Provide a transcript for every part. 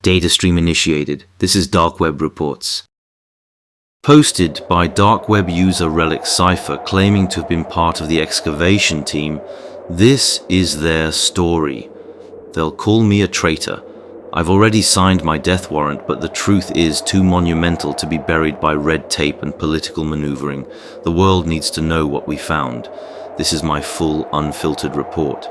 Data stream initiated. This is Darkweb Reports. Posted by Darkweb user Relic Cypher claiming to have been part of the excavation team, this is their story. They'll call me a traitor. I've already signed my death warrant, but the truth is too monumental to be buried by red tape and political maneuvering. The world needs to know what we found. This is my full, unfiltered report.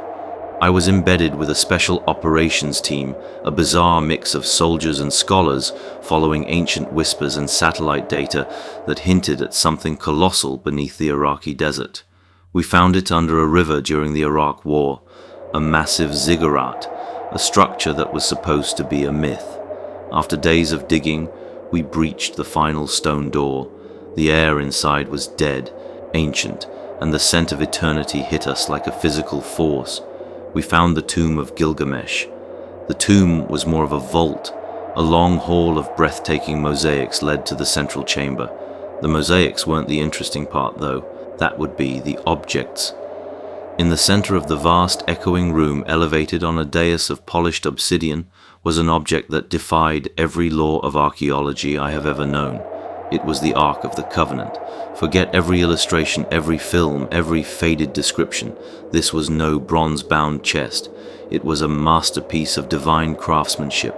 I was embedded with a special operations team, a bizarre mix of soldiers and scholars, following ancient whispers and satellite data that hinted at something colossal beneath the Iraqi desert. We found it under a river during the Iraq War, a massive ziggurat, a structure that was supposed to be a myth. After days of digging, we breached the final stone door. The air inside was dead, ancient, and the scent of eternity hit us like a physical force. We found the tomb of Gilgamesh. The tomb was more of a vault. A long hall of breathtaking mosaics led to the central chamber. The mosaics weren't the interesting part, though. That would be the objects. In the center of the vast echoing room, elevated on a dais of polished obsidian, was an object that defied every law of archaeology I have ever known. It was the Ark of the Covenant. Forget every illustration, every film, every faded description. This was no bronze-bound chest. It was a masterpiece of divine craftsmanship,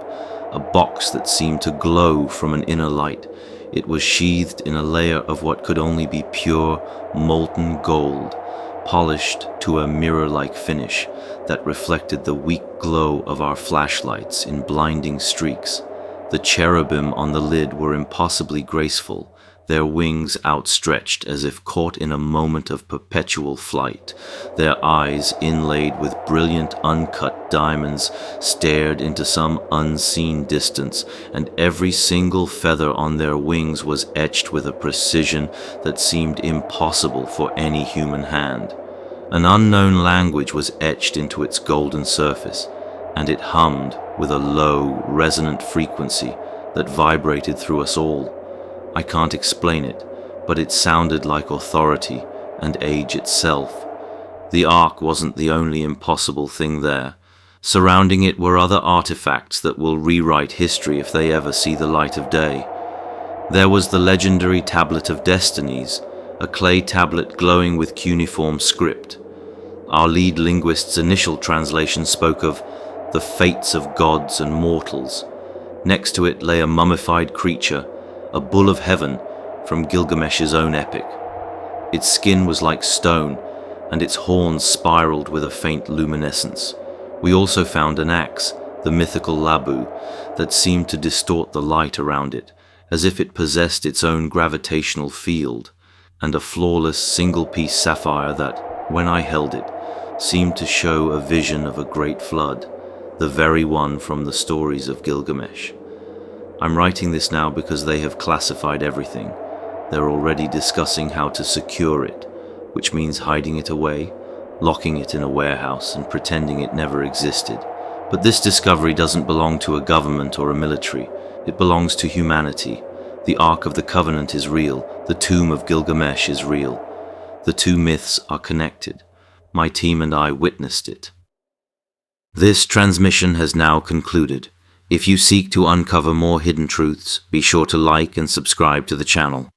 a box that seemed to glow from an inner light. It was sheathed in a layer of what could only be pure, molten gold, polished to a mirror-like finish that reflected the weak glow of our flashlights in blinding streaks. The cherubim on the lid were impossibly graceful, their wings outstretched as if caught in a moment of perpetual flight. Their eyes, inlaid with brilliant uncut diamonds, stared into some unseen distance, and every single feather on their wings was etched with a precision that seemed impossible for any human hand. An unknown language was etched into its golden surface, and it hummed with a low, resonant frequency that vibrated through us all. I can't explain it, but it sounded like authority and age itself. The Ark wasn't the only impossible thing there. Surrounding it were other artifacts that will rewrite history if they ever see the light of day. There was the legendary Tablet of Destinies, a clay tablet glowing with cuneiform script. Our lead linguist's initial translation spoke of the fates of gods and mortals. Next to it lay a mummified creature, a bull of heaven from Gilgamesh's own epic. Its skin was like stone, and its horns spiraled with a faint luminescence. We also found an axe, the mythical Labu, that seemed to distort the light around it, as if it possessed its own gravitational field, and a flawless single-piece sapphire that, when I held it, seemed to show a vision of a great flood, the very one from the stories of Gilgamesh. I'm writing this now because they have classified everything. They're already discussing how to secure it, which means hiding it away, locking it in a warehouse, and pretending it never existed. But this discovery doesn't belong to a government or a military. It belongs to humanity. The Ark of the Covenant is real. The tomb of Gilgamesh is real. The two myths are connected. My team and I witnessed it. This transmission has now concluded. If you seek to uncover more hidden truths, be sure to like and subscribe to the channel.